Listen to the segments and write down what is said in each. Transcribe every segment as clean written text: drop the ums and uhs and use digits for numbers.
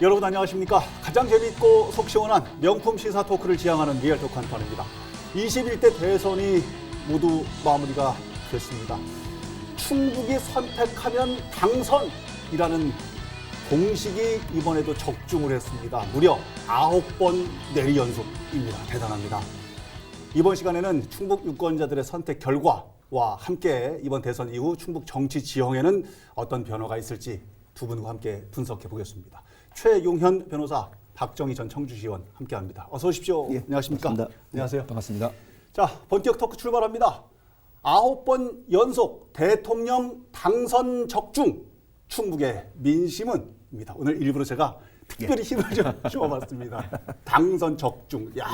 여러분 안녕하십니까? 가장 재미있고 속 시원한 명품 시사 토크를 지향하는 리얼토크 한판입니다. 21대 대선이 모두 마무리가 됐습니다. 충북이 선택하면 당선이라는 공식이 이번에도 적중을 했습니다. 무려 9번 내리 연속입니다. 대단합니다. 이번 시간에는 충북 유권자들의 선택 결과와 함께 이번 대선 이후 충북 정치 지형에는 어떤 변화가 있을지 두 분과 함께 분석해 보겠습니다. 최용현 변호사, 박정희 전 청주시의원 함께합니다. 어서 오십시오. 예, 안녕하십니까? 반갑습니다. 안녕하세요. 반갑습니다. 자, 본격 토크 출발합니다. 9번 연속 대통령 당선 적중 충북의 민심은입니다. 오늘 일부러 제가 특별히 힘을 좀 주어봤습니다. 당선 적중. 야,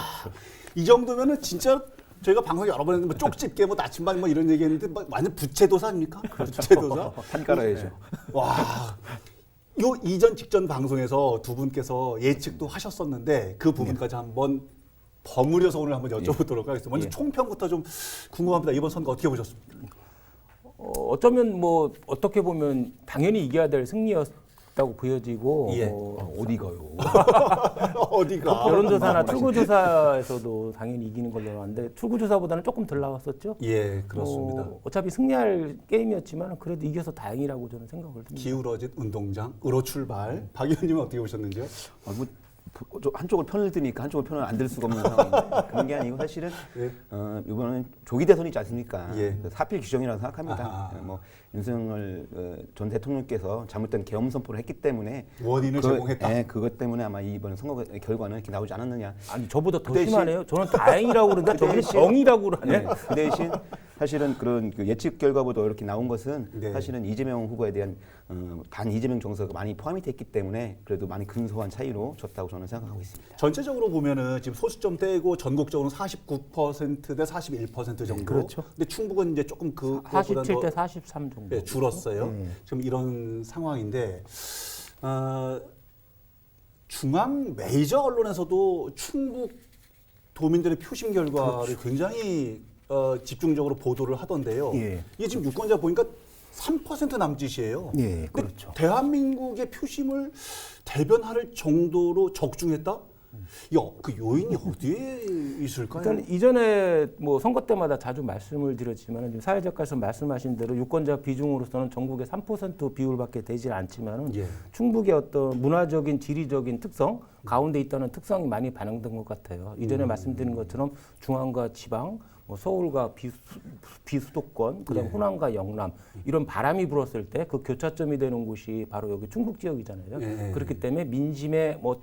이 정도면은 진짜 저희가 방송 여러 번 했는데 뭐 쪽집게 뭐 나침반 뭐 이런 얘기했는데 뭐 완전 부채도사 아닙니까? 부채도사. 판 깔아야죠. 와. 요 이전 직전 방송에서 두 분께서 예측도 하셨었는데 그 부분까지 한번 버무려서 오늘 한번 여쭤보도록 하겠습니다. 먼저 총평부터 좀 궁금합니다. 이번 선거 어떻게 보셨습니까? 어쩌면 뭐 어떻게 보면 당연히 이겨야 될 승리였다고 보여지고 예. 어디 가요? 어디가? 여론조사나 출구조사에서도 당연히 이기는 걸로 나왔는데 출구조사보다는 조금 덜 나왔었죠. 예, 그렇습니다. 어차피 승리할 게임이었지만 그래도 이겨서 다행이라고 저는 생각을 듭니다. 기울어진 운동장으로 출발. 박 의원님은 어떻게 보셨는지요? 한쪽을 편을 드니까 한쪽을 편을 안 들 수가 없는 상황인데 그런 게 아니고 사실은 예. 이번은 조기 대선이 있지 않습니까? 예. 사필 규정이라고 생각합니다. 아하. 뭐 윤석열 전 대통령께서 잘못된 계엄 선포를 했기 때문에 원인을 제공했다. 네, 그것 때문에 아마 이번 선거 결과는 이렇게 나오지 않았느냐. 아니 저보다 더 그 대신- 심하네요. 저는 다행이라고 그러는데 저분이 정이라고 그러네. 그 대신 사실은 그런 그 예측 결과보다 이렇게 나온 것은 네. 사실은 이재명 후보에 대한 반 이재명 정서가 많이 포함이 됐기 때문에 그래도 많이 근소한 차이로 졌다고 저는 생각하고 있습니다. 전체적으로 보면은 지금 소수점 떼고 전국적으로 49%대 41% 정도. 그렇죠. 근데 충북은 이제 조금 그 47대 43 정도. 네, 줄었어요. 지금 이런 상황인데 중앙 메이저 언론에서도 충북 도민들의 표심 결과를 굉장히 집중적으로 보도를 하던데요. 예. 이게 지금 유권자 보니까 3% 남짓이에요. 예, 근데 그렇죠. 대한민국의 표심을 대변할 정도로 적중했다? 그 요인이 어디에 있을까요? 일단 이전에 뭐 선거 때마다 자주 말씀을 드렸지만 지금 사회작가에서 말씀하신 대로 유권자 비중으로서는 전국의 3% 비율밖에 되질 않지만은 예. 충북의 어떤 문화적인 지리적인 특성 가운데 있다는 특성이 많이 반영된 것 같아요. 이전에 말씀드린 것처럼 중앙과 지방, 뭐 서울과 비수도권, 그다음 예. 호남과 영남 이런 바람이 불었을 때 그 교차점이 되는 곳이 바로 여기 충북 지역이잖아요. 예. 그렇기 때문에 민심의 뭐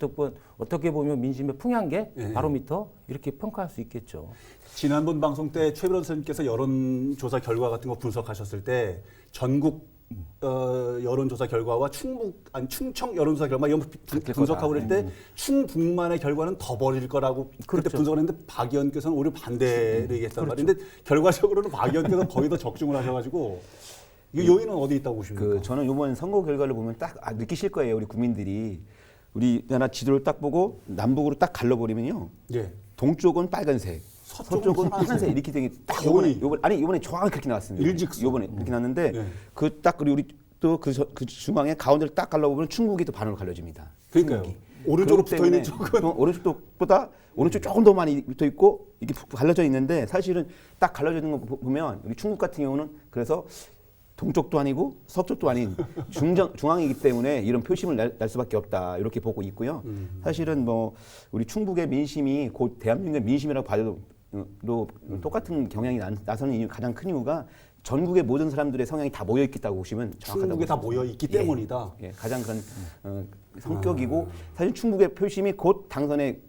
어떻게 보면 민심의 풍향계 예. 바로미터 이렇게 평가할 수 있겠죠. 지난번 방송 때 최 변호사님께서 여론조사 결과 같은 거 분석하셨을 때 전국 여론조사 결과와 충청 여론조사 결과 이런 분석하고 그럴 때 충북만의 결과는 더 벌일 거라고 그때 그렇죠. 분석을 했는데 박 의원께서는 오히려 반대를 얘기했단 말인데 결과적으로는 박 의원께서 거의 더 적중을 하셔가지고 이 요인은 어디 있다고 보십니까? 저는 이번 선거 결과를 보면 딱 느끼실 거예요, 우리 국민들이. 우리나라 지도를 딱 보고 남북으로 딱 갈라버리면요. 예. 동쪽은 빨간색, 서쪽은 파란색 이렇게 되게 딱 거의. 이번에 정확히 그렇게 나왔습니다. 일직선. 이번에 이렇게 나왔는데 네. 그 딱 그리고 우리 또 그 중앙에 가운데를 딱 갈라보면 충북이 또 반으로 갈라집니다. 그러니까요. 충북이. 오른쪽으로 그렇기 붙어 있는 때문에 쪽은 오른쪽보다 오른쪽 조금 더 많이 붙어 있고 이게 갈라져 있는데 사실은 딱 갈라져 있는 거 보면 우리 충북 같은 경우는 그래서 동쪽도 아니고 서쪽도 아닌 중앙이기 때문에 이런 표심을 날 수밖에 없다 이렇게 보고 있고요. 사실은 뭐 우리 충북의 민심이 곧 대한민국의 민심이라고 봐도 똑같은 경향이 나서는 이유 가장 큰 이유가 전국의 모든 사람들의 성향이 다 모여 있다고 보시면 정확하다고 충북에 다 보십니다. 모여 있기 때문이다. 예, 가장 그런 성격이고 사실 충북의 표심이 곧 당선의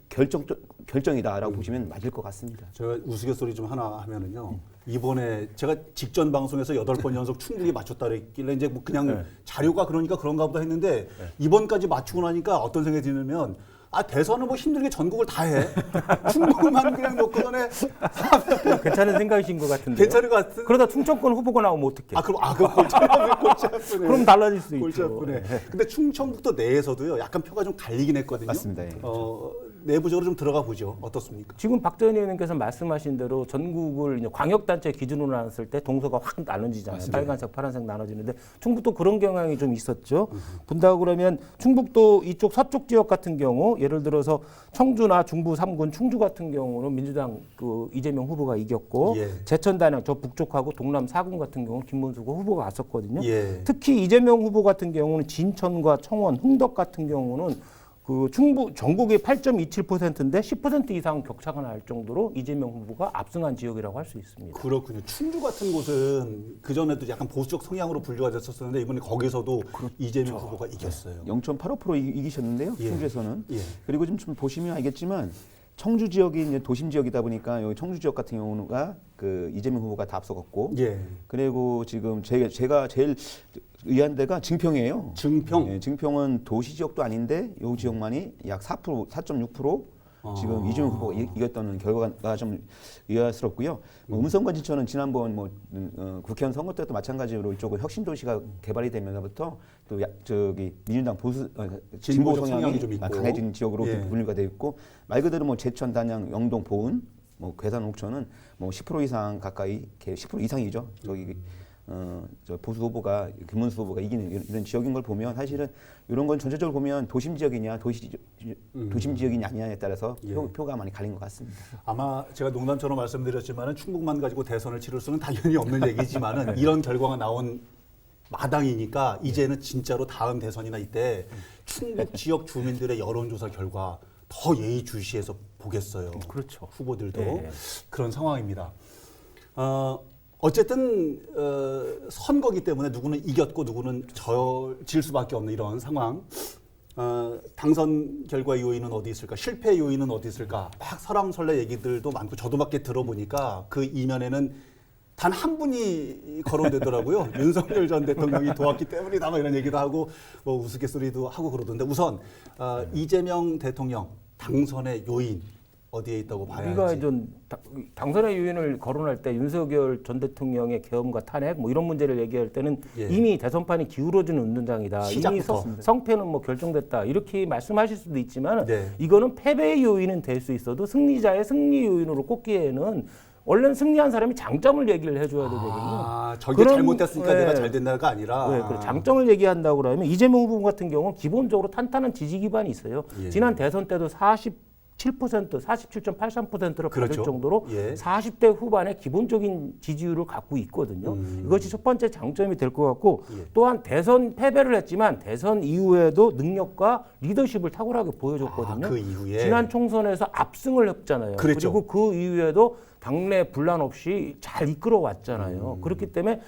결정이다라고 보시면 맞을 것 같습니다. 제가 우스갯소리 좀 하나 하면은요. 이번에 제가 직전 방송에서 8번 연속 충북이 맞췄다 그랬길래 이제 뭐 그냥 자료가 그러니까 그런가 보다 했는데 이번까지 맞추고 나니까 어떤 생각이 드냐면 대선은 뭐 힘들게 전국을 다 해. 충북만 그냥 놓고는 괜찮은 생각이신 것 같은데. 괜찮은 것 같은. 그러다 충청권 후보가 나오면 어떡해? 그럼 골치 아프네. 그럼 달라질 수 골치 있죠. 아프네. 근데 충청북도 내에서도요, 약간 표가 좀 갈리긴 했거든요. 맞습니다. 예. 내부적으로 좀 들어가 보죠. 어떻습니까? 지금 박 전 의원님께서 말씀하신 대로 전국을 이제 광역단체 기준으로 나눴을 때 동서가 확 나눠지잖아요. 맞습니다. 빨간색, 파란색 나눠지는데 충북도 그런 경향이 좀 있었죠. 본다고 그러면 충북도 이쪽 서쪽 지역 같은 경우 예를 들어서 청주나 중부 3군 충주 같은 경우는 민주당 그 이재명 후보가 이겼고 예. 제천 단양 저 북쪽하고 동남 4군 같은 경우는 김문수 후보가 왔었거든요. 예. 특히 이재명 후보 같은 경우는 진천과 청원, 흥덕 같은 경우는 그 충북 전국의 8.27%인데 10% 이상 격차가 날 정도로 이재명 후보가 압승한 지역이라고 할 수 있습니다. 그렇군요. 충주 같은 곳은 그 전에도 약간 보수적 성향으로 분류가 됐었는데 이번에 거기서도 이재명 후보가 이겼어요. 0.85% 이기셨는데요. 예. 충주에서는. 예. 그리고 좀 보시면 알겠지만 청주 지역이 이제 도심 지역이다 보니까 여기 청주 지역 같은 경우가 그 이재명 후보가 다 앞서갔고, 예. 그리고 지금 제가 제일 의아한 데가 증평이에요. 증평. 예, 증평은 도시 지역도 아닌데 이 지역만이 약 4%, 4.6% 지금 이재명 후보가 이겼다는 결과가 좀 의아스럽고요. 뭐 음성과 진천은 지난번 국회의원 선거 때도 마찬가지로 이쪽은 혁신 도시가 개발이 되면서부터 또 저기 민주당 보수 진보 진보적 성향이 좀 성향이 있고. 강해진 지역으로 예. 분류가 되어 있고, 말 그대로 뭐 제천, 단양, 영동, 보은, 뭐 괴산, 옥천은 뭐 10% 이상 가까이 10% 이상이죠. 저기 저 보수 후보가 김문수 후보가 이기는 이런 지역인 걸 보면 사실은 이런 건 전체적으로 보면 도심 지역이냐 도심 지역이냐 아니냐에 따라서 예. 표가 많이 갈린 것 같습니다. 아마 제가 농담처럼 말씀드렸지만은 충북만 가지고 대선을 치를 수는 당연히 없는 얘기지만은 이런 결과가 나온 마당이니까 이제는 진짜로 다음 대선이나 이때 충북 지역 주민들의 여론조사 결과 더 예의주시해서 보겠어요. 그렇죠. 후보들도 네. 그런 상황입니다. 어쨌든 선거기 때문에 누구는 이겼고 누구는 질 수밖에 없는 이런 상황. 당선 결과 요인은 어디 있을까? 실패 요인은 어디 있을까? 막 설왕설래 얘기들도 많고 저도 밖에 들어보니까 그 이면에는 단 한 분이 거론되더라고요. 윤석열 전 대통령이 도왔기 때문이다, 뭐 이런 얘기도 하고 뭐 우스갯소리도 하고 그러던데 우선 이재명 대통령 당선의 요인 어디에 있다고 봐야 우리가 할지. 좀 당선의 요인을 거론할 때 윤석열 전 대통령의 계엄과 탄핵 뭐 이런 문제를 얘기할 때는 예. 이미 대선판이 기울어지는 운동장이다. 이미 시작부터. 성패는 뭐 결정됐다. 이렇게 말씀하실 수도 있지만 네. 이거는 패배의 요인은 될 수 있어도 승리자의 승리 요인으로 꼽기에는 원래는 승리한 사람이 장점을 얘기를 해줘야 되거든요. 저게 그런- 잘못됐으니까 네. 내가 잘 된다가 아니라. 네, 그래. 장점을 얘기한다고 그러면 이재명 후보 같은 경우는 기본적으로 탄탄한 지지 기반이 있어요. 예. 지난 대선 때도 47.83%를 그렇죠. 받을 정도로 예. 40대 후반의 기본적인 지지율을 갖고 있거든요. 이것이 첫 번째 장점이 될 것 같고 예. 또한 대선 패배를 했지만 대선 이후에도 능력과 리더십을 탁월하게 보여줬거든요. 그 이후에. 지난 총선에서 압승을 했잖아요. 그랬죠. 그리고 그 이후에도 당내 분란 없이 잘 이끌어 왔잖아요. 그렇기 때문에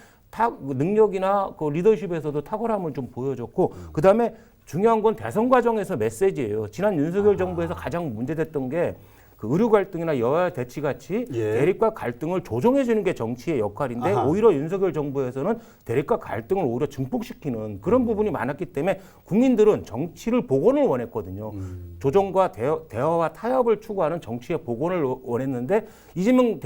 능력이나 그 리더십에서도 탁월함을 좀 보여줬고 그다음에 중요한 건 대선 과정에서 메시지예요. 지난 윤석열 정부에서 가장 문제됐던 게 그 의료 갈등이나 여야 대치 같이 예. 대립과 갈등을 조정해 주는 게 정치의 역할인데 아하. 오히려 윤석열 정부에서는 대립과 갈등을 오히려 증폭시키는 그런 부분이 많았기 때문에 국민들은 정치를 복원을 원했거든요. 조정과 대화와 타협을 추구하는 정치의 복원을 원했는데 이재명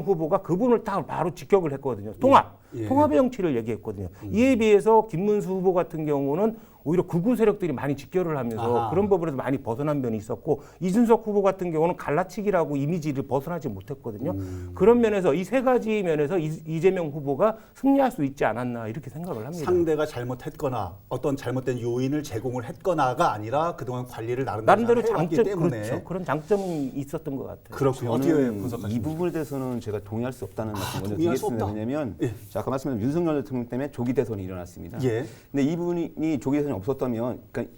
후보가 그분을 딱 바로 직격을 했거든요. 통합. 예. 통합의 정치를 얘기했거든요. 이에 비해서 김문수 후보 같은 경우는 오히려 극우 세력들이 많이 직결을 하면서 아하. 그런 부분에서 많이 벗어난 면이 있었고 이준석 후보 같은 경우는 갈라치기라고 이미지를 벗어나지 못했거든요. 그런 면에서 이 세 가지 면에서 이재명 후보가 승리할 수 있지 않았나 이렇게 생각을 합니다. 상대가 잘못했거나 어떤 잘못된 요인을 제공을 했거나가 아니라 그동안 관리를 나름대로 나름대로 해왔기 장점 때문에. 그렇죠. 그런 장점이 있었던 것 같아요. 그렇군요. 어떻게 저는 분석하십니까? 이 부분에 대해서는 제가 동의할 수 없다는 말씀 먼저 동의할 수 드리겠습니다. 없다. 왜냐하면 예. 자, 아까 말씀드린 윤석열 대통령 때문에 조기 대선이 일어났습니다. 예. 근데 이 부분이 조기 대선이 없었다면, 그러니까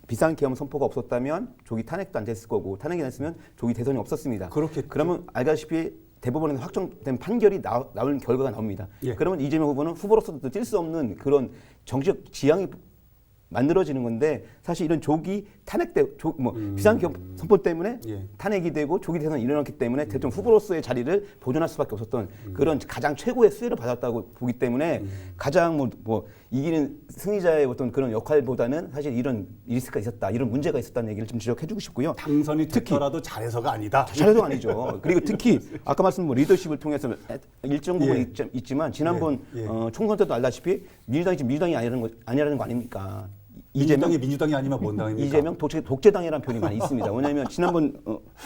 비상계엄 선포가 없었다면 조기 탄핵도 안 됐을 거고 탄핵이 안 됐으면 조기 대선이 없었습니다. 그렇겠죠. 그러면 알다시피 대법원에서 확정된 판결이 나올 결과가 나옵니다. 예. 그러면 이재명 후보는 후보로서도 뛸 수 없는 그런 정치적 지향이 만들어지는 건데 사실 이런 조기 탄핵 비상계엄 선포 때문에 예. 탄핵이 되고 조기 대선이 일어났기 때문에 대통령 후보로서의 자리를 보존할 수밖에 없었던 그런 가장 최고의 수혜를 받았다고 보기 때문에 가장 뭐 이기는 승리자의 어떤 그런 역할보다는 사실 이런 리스크가 있었다, 이런 문제가 있었다는 얘기를 좀 지적해주고 싶고요. 당선이 됐더라도 잘해서가 아니다. 잘해도 아니죠. 그리고 특히 아까 말씀 리더십을 통해서 일정 부분 예. 있지만 지난번 예. 총선 때도 알다시피 민주당이 지금 민주당이 아니라는 거 아닙니까? 민주당이 민주당이 아니면 뭔 당입니까? 이재명 독재당이라는 표현이 많이 있습니다. 왜냐하면 지난번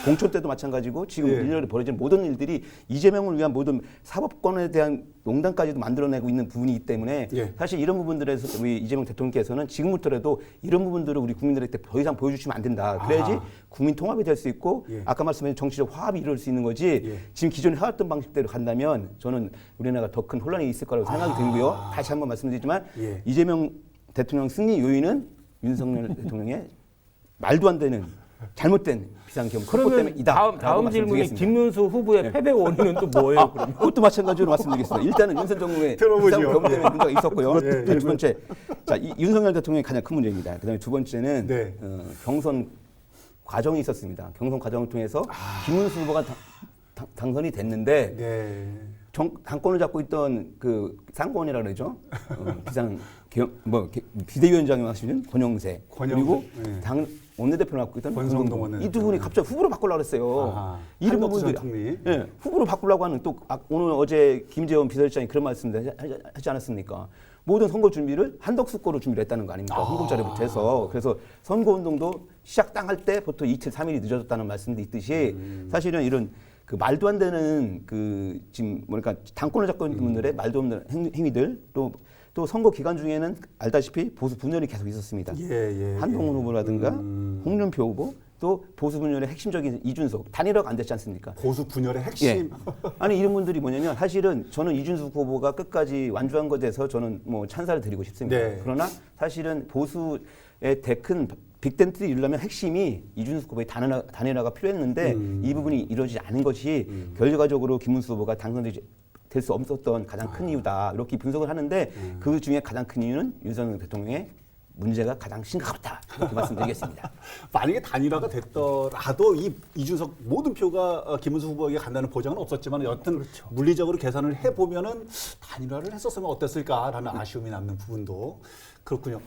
공천 때도 마찬가지고 지금 예. 일년에 벌어진 모든 일들이 이재명을 위한 모든 사법권에 대한 농단까지도 만들어내고 있는 부분이기 때문에 예. 사실 이런 부분들에서 우리 이재명 대통령께서는 지금부터라도 이런 부분들을 우리 국민들한테 더 이상 보여주시면 안 된다. 그래야지 아하. 국민 통합이 될 수 있고 예. 아까 말씀하신 정치적 화합이 이룰 수 있는 거지 예. 지금 기존에 해왔던 방식대로 간다면 저는 우리나라가 더 큰 혼란이 있을 거라고 생각이 들고요. 다시 한번 말씀드리지만 예. 이재명 대통령 승리 요인은 윤석열 대통령의 말도 안 되는 잘못된 비상경 선거 그러면 때문이다. 다음 질문이 김문수 후보의 패배 원인은 또 뭐예요? 그러면? 그것도 마찬가지로 말씀드리겠습니다. 일단은 윤석열 정부의 들어보죠. 경험 때문에 문제가 있었고요. 예, 그리고 두 번째, 자 윤석열 대통령이 가장 큰 문제입니다. 그다음에 두 번째는 네. 경선 과정이 있었습니다. 경선 과정을 통해서 김문수 후보가 당선이 됐는데 네. 당권을 잡고 있던 그 상권이라 그러죠. 비대위원장이 하시는 권영세 그리고 네. 당 원내대표를 맡고 있던 권성동 권성동 이두 분이 갑자기 후보로 바꾸려고 그랬어요. 아하. 이런 한덕수 전 부분들이 총리. 예, 후보로 바꾸려고 하는 또 오늘 어제 김재원 비서실장이 그런 말씀을 하지 않았습니까? 모든 선거 준비를 한덕수 거로 준비를 했다는 거 아닙니까? 홍보자료부터 해서. 그래서 선거운동도 시작 딱 할 때부터 이틀, 3일이 늦어졌다는 말씀도 있듯이 사실은 이런 그 말도 안 되는 그 지금 뭐랄까 당권을 잡고 있는 분들의 말도 없는 행위들 또 선거 기간 중에는 알다시피 보수 분열이 계속 있었습니다. 예. 한동훈 후보라든가 홍준표 후보 또 보수 분열의 핵심적인 이준석 단일화가 안 됐지 않습니까? 보수 분열의 핵심. 예. 아니 이런 분들이 뭐냐면 사실은 저는 이준석 후보가 끝까지 완주한 것에 대해서 저는 뭐 찬사를 드리고 싶습니다. 네. 그러나 사실은 보수의 큰 빅텐트를 이루려면 핵심이 이준석 후보의 단일화가 필요했는데 이 부분이 이루어지지 않은 것이 결과적으로 김문수 후보가 당선되지 될 수 없었던 가장 큰 이유다. 이렇게 분석을 하는데 그 중에 가장 큰 이유는 윤석열 대통령의 문제가 가장 심각하다. 이렇게 말씀드리겠습니다. 만약에 단일화가 됐더라도 이준석 모든 표가 김문수 후보에게 간다는 보장은 없었지만 여튼 그렇죠. 물리적으로 계산을 해보면은 단일화를 했었으면 어땠을까라는 아쉬움이 남는 부분도 그렇군요.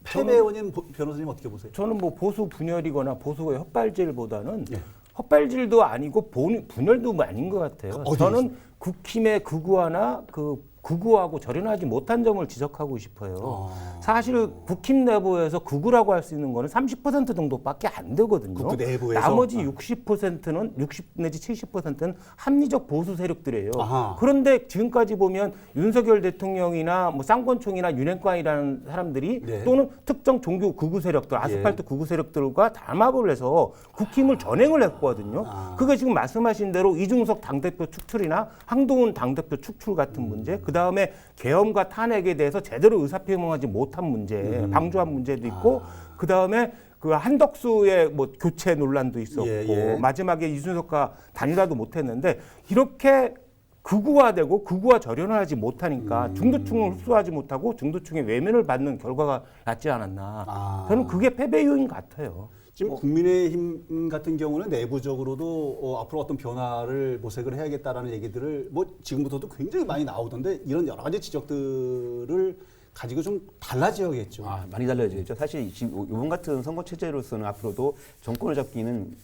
패배 원인 변호사님 어떻게 보세요? 저는 뭐 보수 분열이거나 보수의 헛발질보다는 예. 헛발질도 아니고 분열도 아닌 것 같아요. 어디 저는 국힘의 극우화나 그 극우하고 절연하지 못한 점을 지적하고 싶어요. 사실 국힘 내부에서 극우라고 할 수 있는 거는 30% 정도밖에 안 되거든요. 국부 내부에서? 나머지 60%는 60 내지 70%는 합리적 보수 세력들이에요. 아하. 그런데 지금까지 보면 윤석열 대통령이나 뭐 쌍권총이나 윤핵관이라는 사람들이 네. 또는 특정 종교 극우 세력들, 아스팔트 극우 세력들과 담합을 해서 국힘을 전행을 했거든요. 그게 지금 말씀하신 대로 이준석 당대표 축출이나 한동훈 당대표 축출 같은 문제, 그 다음에 계엄과 탄핵에 대해서 제대로 의사표명하지 못한 문제, 방조한 문제도 있고, 그 다음에 그 한덕수의 뭐 교체 논란도 있었고, 예. 마지막에 이준석과 단일화도 못했는데 이렇게 극우화되고 극우화 절연을 하지 못하니까 중도층을 흡수하지 못하고 중도층의 외면을 받는 결과가 났지 않았나. 저는 그게 패배 요인 같아요. 지금 국민의힘 같은 경우는 내부적으로도 앞으로 어떤 변화를 모색을 해야겠다라는 얘기들을 뭐 지금부터도 굉장히 많이 나오던데 이런 여러 가지 지적들을 가지고 좀 달라져야겠죠. 많이 달라져야죠. 사실 지금 이번 같은 선거 체제로서는 앞으로도 정권을 잡기는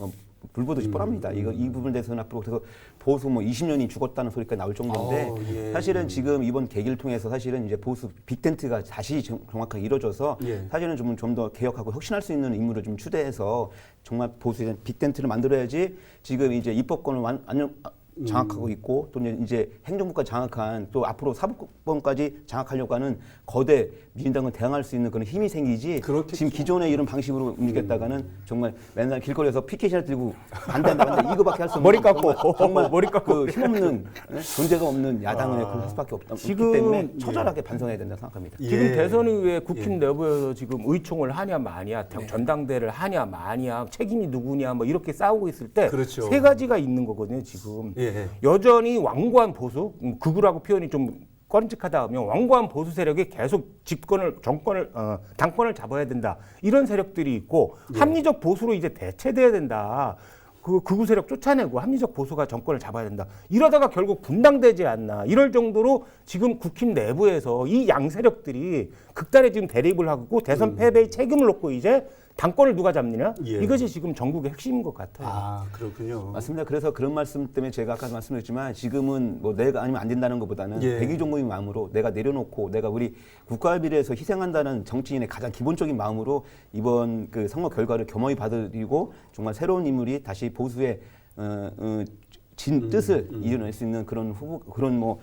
불보듯이 뻔합니다. 이 부분에 대해서는 앞으로 그래서 보수 뭐 20년이 죽었다는 소리가 나올 정도인데 예. 사실은 지금 이번 계기를 통해서 사실은 이제 보수 빅텐트가 다시 정확하게 이루어져서 예. 사실은 좀 더 개혁하고 혁신할 수 있는 인물을 좀 추대해서 정말 보수의 빅텐트를 만들어야지 지금 이제 입법권을 완전 장악하고 있고 또 이제 행정부까지 장악한 또 앞으로 사법권까지 장악하려고 하는 거대 민주당을 대항할 수 있는 그런 힘이 생기지 그렇겠죠. 지금 기존의 이런 방식으로 움직였다가는 정말 맨날 길거리에서 피켓이나 들고 반대한다 이거밖에 할 수 없는 머리 깎고. 정말 머리 깎고. 그 힘없는 존재가 없는 야당을 할 수밖에 없기 지금, 때문에 처절하게 반성해야 된다고 생각합니다. 예. 지금 대선 이후에 국힘 내부에서 지금 의총을 하냐 마냐, 전당대회를 하냐 마냐, 책임이 누구냐 뭐 이렇게 싸우고 있을 때 그렇죠. 세 가지가 있는 거거든요. 지금 예. 여전히 완고한 보수, 극우라고 표현이 좀 꺼림칙하다 하면 완고한 보수 세력이 계속 당권을 잡아야 된다. 이런 세력들이 있고 합리적 보수로 이제 대체돼야 된다. 그 극우 세력 쫓아내고 합리적 보수가 정권을 잡아야 된다. 이러다가 결국 분당되지 않나. 이럴 정도로 지금 국힘 내부에서 이 양 세력들이 극단에 지금 대립을 하고 대선 패배의 책임을 놓고 이제 당권을 누가 잡느냐? 예. 이것이 지금 전국의 핵심인 것 같아요. 아, 그렇군요. 맞습니다. 그래서 그런 말씀 때문에 제가 아까 말씀드렸지만 지금은 뭐 내가 아니면 안 된다는 것보다는 예. 대기종국의 마음으로 내가 내려놓고 내가 우리 국가를 위해서 희생한다는 정치인의 가장 기본적인 마음으로 이번 그 선거 결과를 겸허히 받아들이고 정말 새로운 인물이 다시 보수의 진 뜻을 이뤄낼 수 있는 그런 후보, 그런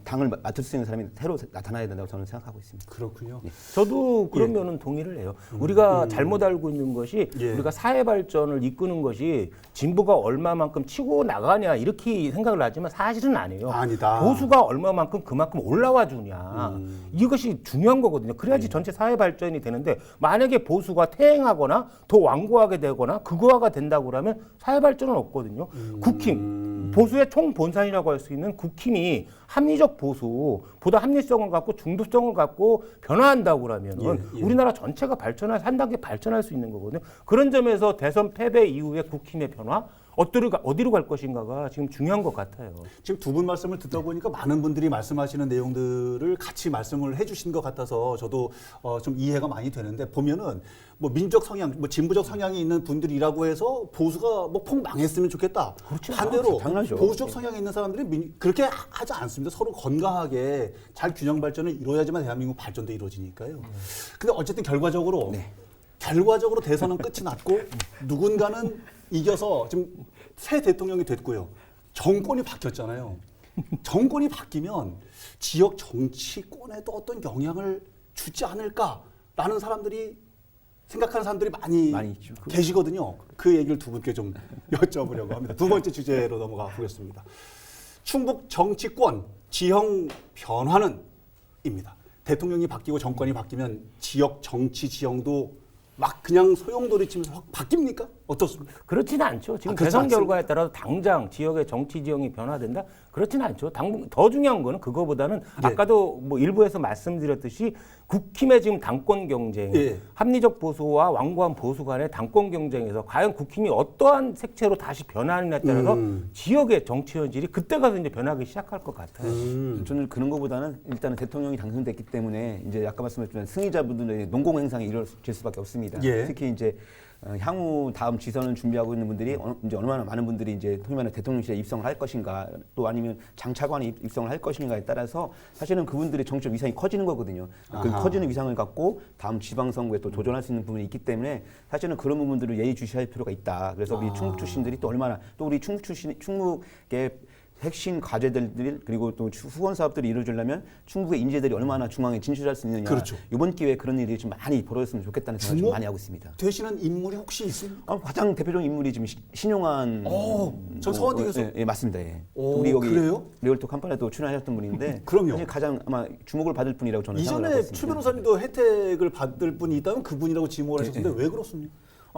당을 맡을 수 있는 사람이 새로 나타나야 된다고 저는 생각하고 있습니다. 그렇군요. 저도 그런 면은 동의를 해요. 우리가 잘못 알고 있는 것이 예. 우리가 사회 발전을 이끄는 것이 진보가 얼마만큼 치고 나가냐 이렇게 생각을 하지만 사실은 아니에요. 아니다. 보수가 얼마만큼 그만큼 올라와 주냐 이것이 중요한 거거든요. 그래야지 전체 사회 발전이 되는데 만약에 보수가 퇴행하거나 더 완고하게 되거나 극우화가 된다고 그러면 사회 발전은 없거든요. 국힘 보수의 총본산이라고 할 수 있는 국힘이 합리적 보수보다 합리성을 갖고 중도성을 갖고 변화한다고 그러면 예. 우리나라 전체가 한 단계 발전할 수 있는 거거든요. 그런 점에서 대선 패배 이후의 국힘의 변화 어디로 갈 것인가가 지금 중요한 것 같아요. 지금 두 분 말씀을 듣다 보니까 많은 분들이 말씀하시는 내용들을 같이 말씀을 해주신 것 같아서 저도 좀 이해가 많이 되는데 보면은 뭐 민족 성향, 뭐 진보적 성향이 있는 분들이라고 해서 보수가 뭐 폭 망했으면 좋겠다. 그렇죠. 반대로 당연하죠. 보수적 성향이 있는 사람들이 그렇게 하지 않습니다. 서로 건강하게 잘 균형 발전을 이루어야지만 대한민국 발전도 이루어지니까요. 근데 어쨌든 결과적으로 대선은 끝이 났고 누군가는 이겨서 지금 새 대통령이 됐고요. 정권이 바뀌었잖아요. 정권이 바뀌면 지역 정치권에도 어떤 영향을 주지 않을까라는 생각하는 사람들이 많이 있죠. 계시거든요. 그 얘기를 두 분께 좀 여쭤보려고 합니다. 두 번째 주제로 넘어가 보겠습니다. 충북 정치권 지형 변화는입니다. 대통령이 바뀌고 정권이 바뀌면 지역 정치 지형도 막 그냥 소용돌이 치면서 확 바뀝니까? 어떻습니까? 그렇지는 않죠. 지금 그렇지 대선 않습니까? 결과에 따라서 당장 지역의 정치 지형이 변화된다? 그렇지는 않죠. 더 중요한 거는 그거보다는 아까도 뭐 일부에서 말씀드렸듯이 국힘의 지금 당권 경쟁, 합리적 보수와 완고한 보수 간의 당권 경쟁에서 과연 국힘이 어떠한 색채로 다시 변하느냐에 따라서 지역의 정치 현실이 그때 가서 이제 변하기 시작할 것 같아요. 저는 그런 것보다는 일단은 대통령이 당선됐기 때문에 이제 아까 말씀드렸지만 승리자분들의 농공 행상이 이루어질 수밖에 없습니다. 예. 특히 이제 향후 다음 지선을 준비하고 있는 분들이 이제 얼마나 많은 분들이 이제 소위 말하는 대통령실에 입성을 할 것인가 또 아니면 장차관에 입성을 할 것인가에 따라서 사실은 그분들의 정치적 위상이 커지는 거거든요. 그 커지는 위상을 갖고 다음 지방선거에 또 도전할 수 있는 부분이 있기 때문에 사실은 그런 부분들을 예의주시할 필요가 있다. 그래서 우리 충북 출신들이 또 얼마나 또 우리 충북의 핵심 과제들 그리고 또 후원 사업들이 이루어지려면 충북의 인재들이 얼마나 중앙에 진출할 수 있느냐. 그렇죠. 이번 기회에 그런 일이 좀 많이 벌어졌으면 좋겠다는 생각을 좀 많이 하고 있습니다. 되시는 인물이 혹시 있습니까? 가장 대표적인 인물이 지금 신용환. 저 서원대교수. 예, 맞습니다. 예. 오, 우리 여기 그래요? 리얼토 컴퍼니에도 출연하셨던 분인데 그럼요. 사실 가장 아마 주목을 받을 분이라고 저는 생각을 하고 이전에 있습니다. 최 변호사님도 혜택을 받을 분이 있다면 그분이라고 지목을 하셨는데 왜 그렇습니까?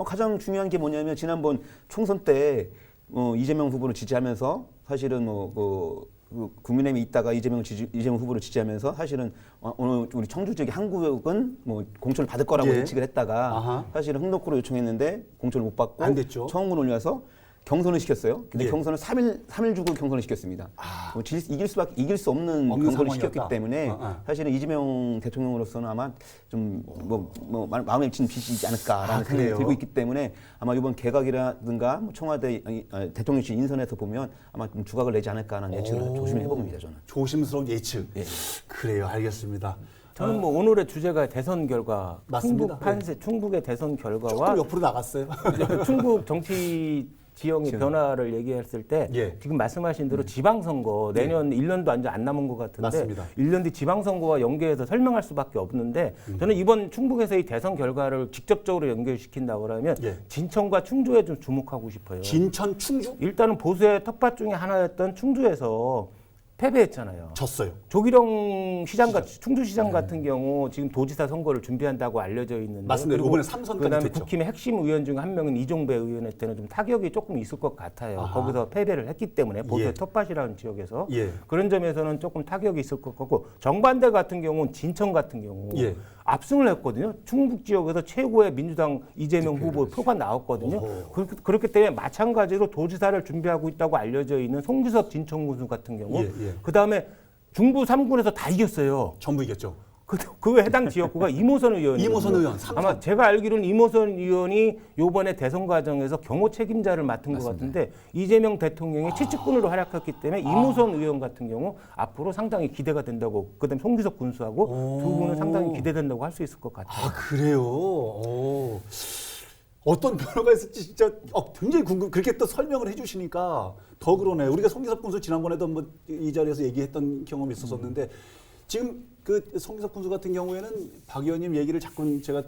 가장 중요한 게 뭐냐면 지난번 총선 때 이재명 후보를 지지하면서 사실은 국민의힘에 있다가 이재명 후보를 지지하면서 사실은 오늘 우리 청주 지역의 한국은 공천을 받을 거라고 예측을 했다가 사실은 흥덕구로 요청했는데 공천을 못 받고 안 됐죠. 청원을 올려서 경선을 시켰어요. 근데 경선을 3일 주고 경선을 시켰습니다. 이길 수 없는 경선을 상황이었다. 시켰기 때문에 사실은 이재명 대통령으로서는 아마 좀 마음에 미친 빚이지 않을까라는 생각이 그래요? 들고 있기 때문에 아마 이번 개각이라든가 청와대 대통령실 인선에서 보면 아마 좀 두각을 내지 않을까라는 예측을 조심히 해봅니다. 저는. 조심스러운 예측. 그래요, 알겠습니다. 저는 뭐 오늘의 주제가 대선 결과, 맞습니다. 충북의 대선 결과와 조금 옆으로 나갔어요. 충북 정치 지형의 변화를 얘기했을 때 지금 말씀하신 대로 지방선거 내년 1년도 안 남은 것 같은데 맞습니다. 1년 뒤 지방선거와 연계해서 설명할 수밖에 없는데 저는 이번 충북에서의 대선 결과를 직접적으로 연결시킨다고 그러면 진천과 충주에 좀 주목하고 싶어요. 진천, 충주? 일단은 보수의 텃밭 중에 하나였던 충주에서 패배했잖아요. 졌어요. 조기령 충주시장 같은 경우 지금 도지사 선거를 준비한다고 알려져 있는데 맞습니다. 그리고 이번에 3선까지 그다음에 됐죠. 국힘의 핵심 의원 중 한 명은 이종배 의원한테는 좀 타격이 조금 있을 것 같아요. 거기서 패배를 했기 때문에 보수의 텃밭이라는 지역에서 그런 점에서는 조금 타격이 있을 것 같고 정반대 같은 경우는 진천 같은 경우 압승을 했거든요. 충북 지역에서 최고의 민주당 이재명 후보 표가 나왔거든요. 그렇기 때문에 마찬가지로 도지사를 준비하고 있다고 알려져 있는 송기섭 진천군수 같은 경우 그다음에 중부 3군에서 다 이겼어요. 전부 이겼죠. 그 해당 지역구가 이모선 의원이 이모선 의원, 삼선. 아마 제가 알기로는 이모선 의원이 요번에 대선 과정에서 경호 책임자를 맡은 것 같은데 이재명 대통령이 채찍꾼으로 활약했기 때문에 이모선 의원 같은 경우 앞으로 상당히 기대가 된다고 그다음에 송기석 군수하고 두 분은 상당히 기대된다고 할 수 있을 것 같아요. 아, 그래요? 오. 어떤 변화가 있을지 진짜 굉장히 궁금. 그렇게 또 설명을 해주시니까 더 그러네. 우리가 송기석 군수 지난번에도 한번 이 자리에서 얘기했던 경험이 있었었는데 지금 그 송기석 군수 같은 경우에는 박 의원님 얘기를 자꾸 제가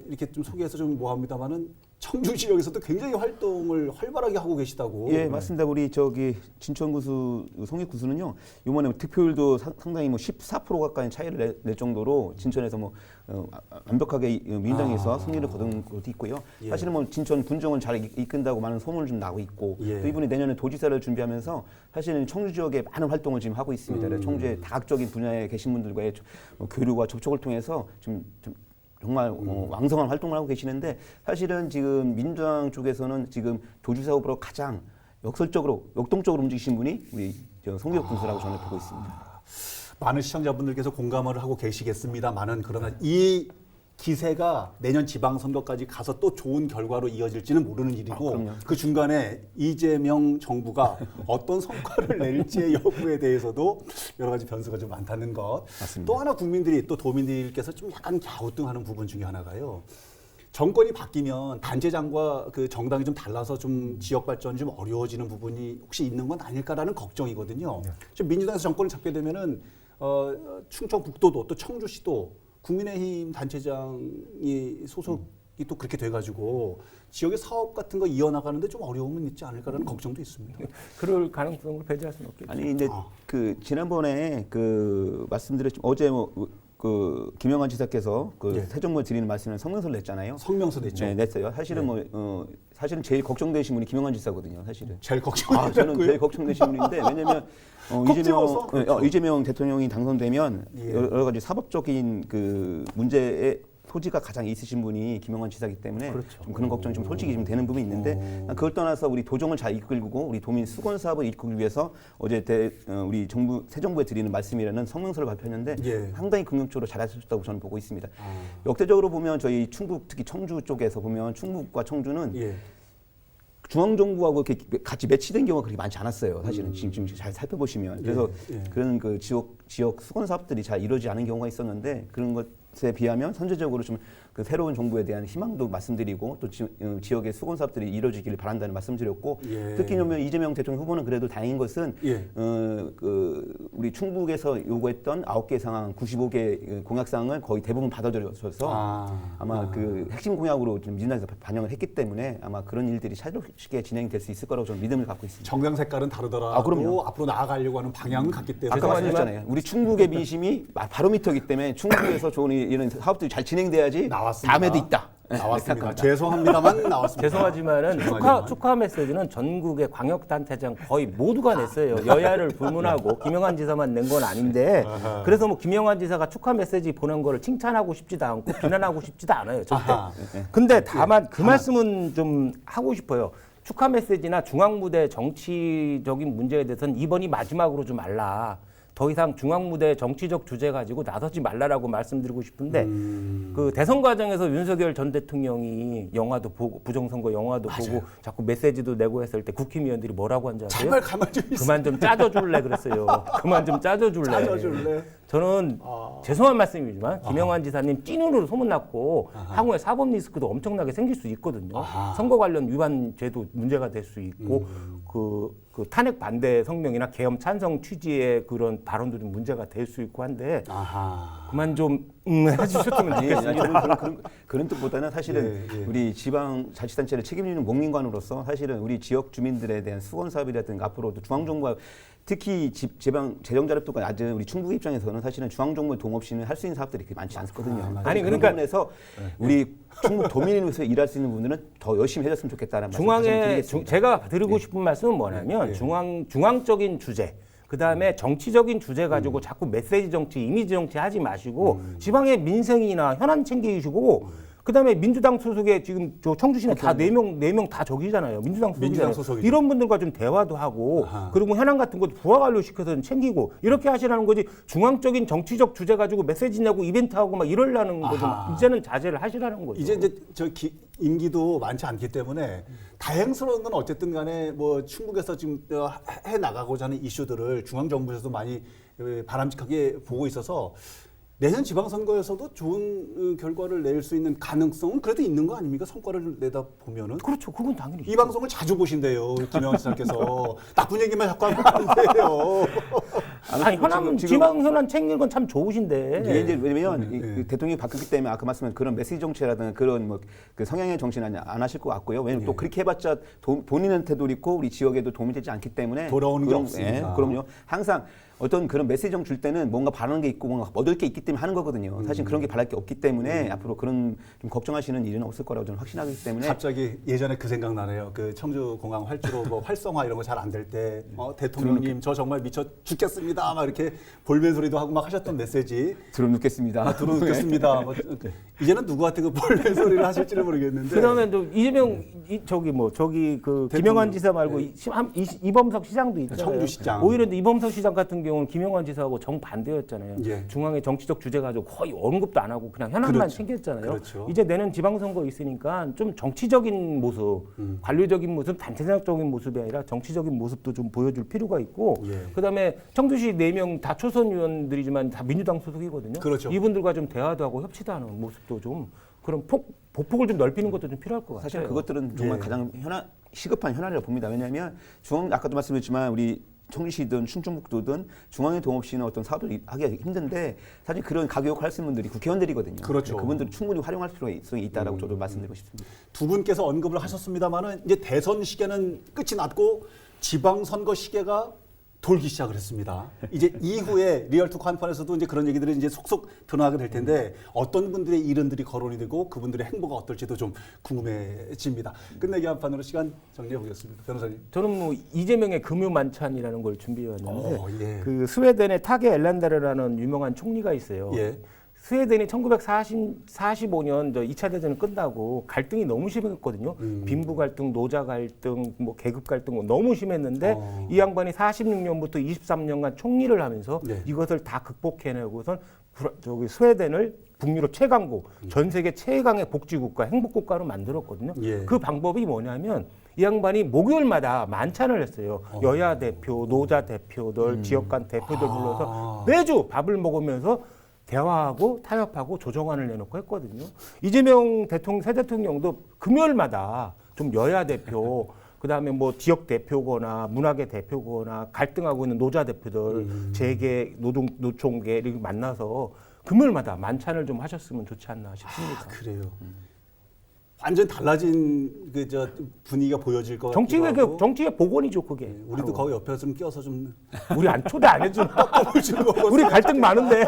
이렇게 좀 소개해서 좀 뭐합니다만은 청주 지역에서도 굉장히 활동을 활발하게 하고 계시다고. 예, 맞습니다. 우리 저기 진천 구수 송익 구수는요. 이번에 득표율도 상당히 뭐 14% 가까이 차이를 낼 정도로 진천에서 뭐 완벽하게 민주당에서 승리를 거둔 것도 있고요. 예. 사실은 뭐 진천 군정을 잘 이끈다고 많은 소문을 좀 나고 있고 예. 또 이분이 내년에 도지사를 준비하면서 사실은 청주 지역에 많은 활동을 지금 하고 있습니다. 그래서 청주의 다각적인 분야에 계신 분들과의 교류와 접촉을 통해서 좀 정말 왕성한 활동을 하고 계시는데 사실은 지금 민주당 쪽에서는 지금 도지사 후보로 가장 역동적으로 움직이신 분이 우리 송기석 군수라고 저는 보고 있습니다. 많은 시청자분들께서 공감을 하고 계시겠습니다만은 그러나 이 기세가 내년 지방선거까지 가서 또 좋은 결과로 이어질지는 모르는 일이고 그 중간에 이재명 정부가 어떤 성과를 낼지의 여부에 대해서도 여러 가지 변수가 좀 많다는 것. 맞습니다. 또 하나 국민들이 또 도민들께서 좀 약간 갸우뚱하는 부분 중에 하나가요. 정권이 바뀌면 단체장과 그 정당이 좀 달라서 좀 지역 발전이 좀 어려워지는 부분이 혹시 있는 건 아닐까라는 걱정이거든요. 지금 민주당에서 정권을 잡게 되면은 충청북도도 또 청주시도 국민의힘 단체장이 소속이 또 그렇게 돼가지고 지역의 사업 같은 거 이어나가는데 좀 어려움은 있지 않을까라는 걱정도 있습니다. 그럴 가능성을 배제할 수는 없겠죠. 아니 근데 그 지난번에 그 말씀드렸지만 어제 그 김영환 지사께서 그 예. 새 정부에 드리는 말씀을 성명서를 냈잖아요. 성명서 냈죠. 네, 냈어요. 사실은 사실은 제일 걱정되신 분이 김영환 지사거든요. 사실은. 제일 걱정이 저는 제일 걱정되신 분인데 왜냐면 그렇죠. 이재명 대통령이 당선되면 예. 여러 가지 사법적인 그 문제에 소지가 가장 있으신 분이 김영환 지사이기 때문에 그렇죠. 좀 그런 걱정이 좀 솔직히 좀 되는 부분이 있는데 그걸 떠나서 우리 도정을 잘 이끌고 우리 도민 수건 사업을 이끌기 위해서 어제 우리 새 정부에 드리는 말씀이라는 성명서를 발표했는데 예. 상당히 긍정적으로 잘하셨다고 저는 보고 있습니다. 역대적으로 보면 저희 충북 특히 청주 쪽에서 보면 충북과 청주는 예. 중앙정부하고 이렇게 같이 매치된 경우가 그렇게 많이 않았어요. 사실은 지금 잘 살펴보시면 그래서 예. 그런 그 지역 수건 사업들이 잘 이루어지지 않은 경우가 있었는데 그런 것에 비하면 선제적으로 좀 그 새로운 정부에 대한 희망도 말씀드리고 또 지역의 수건 사업들이 이루어지기를 바란다는 말씀드렸고 예. 특히 보면 이재명 대통령 후보는 그래도 다행인 것은 예. 우리 충북에서 요구했던 9개 상황, 95개 공약 사항을 거의 대부분 받아들여서 아마 그 핵심 공약으로 좀 민주당에서 반영을 했기 때문에 아마 그런 일들이 차질없이 진행될 수 있을 거라고 저는 믿음을 갖고 있습니다. 정당 색깔은 다르더라도 그럼요. 앞으로 나아가려고 하는 방향은 같기 때문에 아까 말씀드렸잖아요. 우리 충북의 민심이 바로미터이기 때문에 충북에서 좋은 이런 사업들이 잘 진행돼야지 나왔습니다. 다음에도 있다. 나왔습니다. 죄송합니다만 나왔습니다. 죄송하지만은 축하 메시지는 전국의 광역단체장 거의 모두가 냈어요. 여야를 불문하고 김영환 지사만 낸 건 아닌데 그래서 뭐 김영환 지사가 축하 메시지 보낸 거를 칭찬하고 싶지도 않고 비난하고 싶지도 않아요. 절대. 근데 다만 그 말씀은 좀 하고 싶어요. 축하 메시지나 중앙무대 정치적인 문제에 대해서는 이번이 마지막으로 좀 알라. 더 이상 중앙무대 정치적 주제 가지고 나서지 말라라고 말씀드리고 싶은데 그 대선 과정에서 윤석열 전 대통령이 영화도 보고 부정선거 영화도 보고 자꾸 메시지도 내고 했을 때 국힘의원들이 뭐라고 한지 아세요? 정말 가만 좀 있어. 그만 좀 짜줘줄래 그랬어요. 그만 좀 짜줘줄래. 짜줘줄래. 저는 죄송한 말씀이지만 김영환 지사님 찐으로 소문났고 향후에 사법 리스크도 엄청나게 생길 수 있거든요. 선거 관련 위반 죄도 문제가 될 수 있고 그 탄핵 반대 성명이나 계엄 찬성 취지의 그런 발언들이 문제가 될 수 있고 한데 그만 좀 해주셨으면 좋겠습니다. 그런 뜻보다는 사실은 우리 지방 자치단체를 책임지는 목민관으로서 사실은 우리 지역 주민들에 대한 수건 사업이라든가 앞으로도 중앙정부가 특히 지방 재정자립도가 낮은 우리 충북 입장에서는 사실은 중앙정부의 도움 없이는 할 수 있는 사업들이 그렇게 많지 않거든요. 아니 그런 그러니까 부분에서 우리 충북 도민을 위해서 일할 수 있는 분들은 더 열심히 해줬으면 좋겠다는 말씀 드리겠습니다. 제가 드리고 싶은 말씀은 뭐냐면 중앙적인 주제. 그 다음에 정치적인 주제 가지고 자꾸 메시지 정치, 이미지 정치 하지 마시고 지방의 민생이나 현안 챙기시고 그다음에 민주당 소속의 지금 저 청주시는 다 네 명 다 저기잖아요. 민주당 소속이잖아요. 이런 분들과 좀 대화도 하고 아하. 그리고 현안 같은 것도 부하 관료시켜서 챙기고 이렇게 하시라는 거지. 중앙적인 정치적 주제 가지고 메시지 내고 이벤트 하고 막 이러려는 거죠. 아하. 이제는 자제를 하시라는 거죠. 이제 임기도 많지 않기 때문에 다행스러운 건 어쨌든 간에 뭐 충북에서 지금 해 나가고자 하는 이슈들을 중앙 정부에서도 많이 바람직하게 보고 있어서 내년 지방선거에서도 좋은 결과를 낼 수 있는 가능성은 그래도 있는 거 아닙니까? 성과를 내다 보면은. 그렇죠. 그건 당연히 이 방송을 자주 보신대요, 김영환 시장께서. 나쁜 얘기만 자꾸 하면 안 돼요. 아니 현안 지방 현안 챙기는 건 참 좋으신데. 이게 이제 왜냐면 네. 이 대통령이 바뀌었기 때문에 아까 말씀한 그런 메시지 정치라든가 그런 뭐 그 성향의 정치는 안 하실 것 같고요. 왜냐면 또 그렇게 해봤자 본인한테도 있고 우리 지역에도 도움이 되지 않기 때문에 돌아오는 게 없으니까. 그럼요. 항상 어떤 그런 메시지 정 줄 때는 뭔가 바라는 게 있고 뭔가 얻을 게 있기 때문에 하는 거거든요. 사실 그런 게 바랄 게 없기 때문에 앞으로 그런 좀 걱정하시는 일은 없을 거라고 저는 확신하기 때문에. 갑자기 예전에 그 생각 나네요. 그 청주공항 활주로 뭐 활성화 이런 거 잘 안 될 때 대통령님 저 정말 미쳐 죽겠습니다. 막 이렇게 볼멘 소리도 하고 막 하셨던 메시지. 들어눕겠습니다. 들어놓겠습니다. 뭐, 이제는 누구한테 그 볼멘 소리를 하실지는 모르겠는데. 그다음에 또 이재명 그 김영환 지사 말고 네. 이범석 시장도 있잖아요. 청주시장. 오히려 이범석 시장 같은 경우는 김영환 지사하고 정반대였잖아요. 예. 중앙의 정치적 주제 가지고 거의 언급도 안 하고 그냥 현안만 그렇죠. 챙겼잖아요. 그렇죠. 이제 내년 지방선거 있으니까 좀 정치적인 모습, 관료적인 모습, 단체장적인 모습이 아니라 정치적인 모습도 좀 보여줄 필요가 있고 예. 그다음에 청주시 4명 다 초선 의원들이지만 다 민주당 소속이거든요. 그렇죠. 이분들과 좀 대화도 하고 협치도 하는 모습도 좀 그런 보폭을 좀 넓히는 것도 좀 필요할 것 같아요. 사실 그것들은 정말 예. 가장 시급한 현안이라고 봅니다. 왜냐하면 아까도 말씀드렸지만 우리 청주시든 충청북도든 중앙의 도움 없이는 어떤 사업을 하기가 힘든데 사실 그런 가교육 하시는 분들이 국회의원들이거든요. 그렇죠. 그분들을 충분히 활용할 필요가 있다라고 저도 말씀드리고 싶습니다. 두 분께서 언급을 하셨습니다만은 이제 대선 시계는 끝이 났고 지방선거 시계가 돌기 시작을 했습니다. 이제 이후에 리얼토크 한판에서도 이제 그런 얘기들이 이제 속속 드러나게 될 텐데 어떤 분들의 이름들이 거론이 되고 그분들의 행보가 어떨지도 좀 궁금해집니다. 끝내기 한판으로 시간 정리해 보겠습니다. 변호사님. 저는 뭐 이재명의 금요 만찬이라는 걸 준비해 왔는데 예. 그 스웨덴의 타게 엘란다르라는 유명한 총리가 있어요. 예. 스웨덴이 1945년 2차 대전을 끝나고 갈등이 너무 심했거든요. 빈부 갈등, 노자 갈등, 뭐 계급 갈등 너무 심했는데 이 양반이 46년부터 23년간 총리를 하면서 네. 이것을 다 극복해내고선 스웨덴을 북유럽 최강국, 전 세계 최강의 복지국가, 행복국가로 만들었거든요. 예. 그 방법이 뭐냐면 이 양반이 목요일마다 만찬을 했어요. 여야 대표, 노자 대표들, 지역 간 대표들 불러서 매주 밥을 먹으면서 대화하고 타협하고 조정안을 내놓고 했거든요. 이재명 새 대통령도 금요일마다 좀 여야 대표, 그다음에 뭐 지역 대표거나 문화계 대표거나 갈등하고 있는 노자 대표들, 재계, 노총계 이렇게 만나서 금요일마다 만찬을 좀 하셨으면 좋지 않나 싶습니다. 그래요. 완전 달라진 분위기가 보여질 것 같기도 하고. 정치의 복원이죠, 그게. 우리도 바로. 거기 옆에서 좀 껴서 좀 우리 안 초대 안 해주나? 주는 거 우리 갈등 많은데.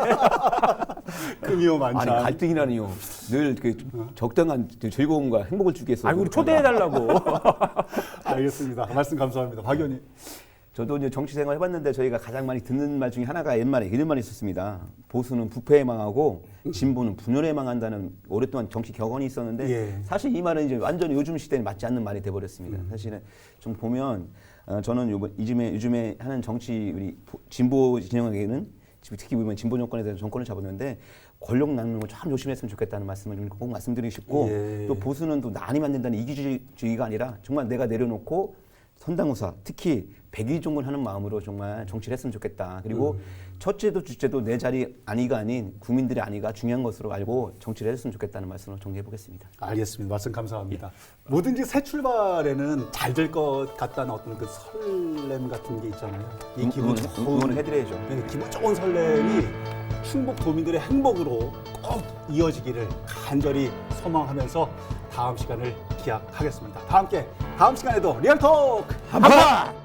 금요 만찬. 아니 갈등이라니요. 늘 그 적당한 즐거움과 행복을 주기 위해서. 아니 우리 초대해달라고. 알겠습니다. 말씀 감사합니다. 박 의원님. 저도 이제 정치 생활 해봤는데 저희가 가장 많이 듣는 말 중에 하나가 옛말에 이런 말이 있었습니다. 보수는 부패에 망하고 진보는 분열에 망한다는 오랫동안 정치 격언이 있었는데 예. 사실 이 말은 이제 완전히 요즘 시대에 맞지 않는 말이 돼버렸습니다. 사실은 좀 보면 저는 요즘에 하는 정치 우리 진보 진영에게는 특히 보면 진보 정권에 대해서 정권을 잡았는데 권력 나누는 걸 참 조심했으면 좋겠다는 말씀을 좀 꼭 말씀드리고 싶고 예. 또 보수는 또 난이 만든다는 이기주의가 아니라 정말 내가 내려놓고 선당우사 특히 백의종군하는 마음으로 정말 정치를 했으면 좋겠다. 그리고 첫째도 둘째도 내 자리 안위가 아닌 국민들의 안위가 중요한 것으로 알고 정치를 했으면 좋겠다는 말씀을 정리해 보겠습니다. 알겠습니다. 말씀 감사합니다. 뭐든지 새 출발에는 잘 될 것 같다는 어떤 그 설렘 같은 게 있잖아요. 이 기분 응원을 해드려야죠. 네, 기분 좋은 설렘이 충북 도민들의 행복으로 꼭 이어지기를 간절히 소망하면서 다음 시간을 기약하겠습니다. 다음 시간에도 리얼톡 한판!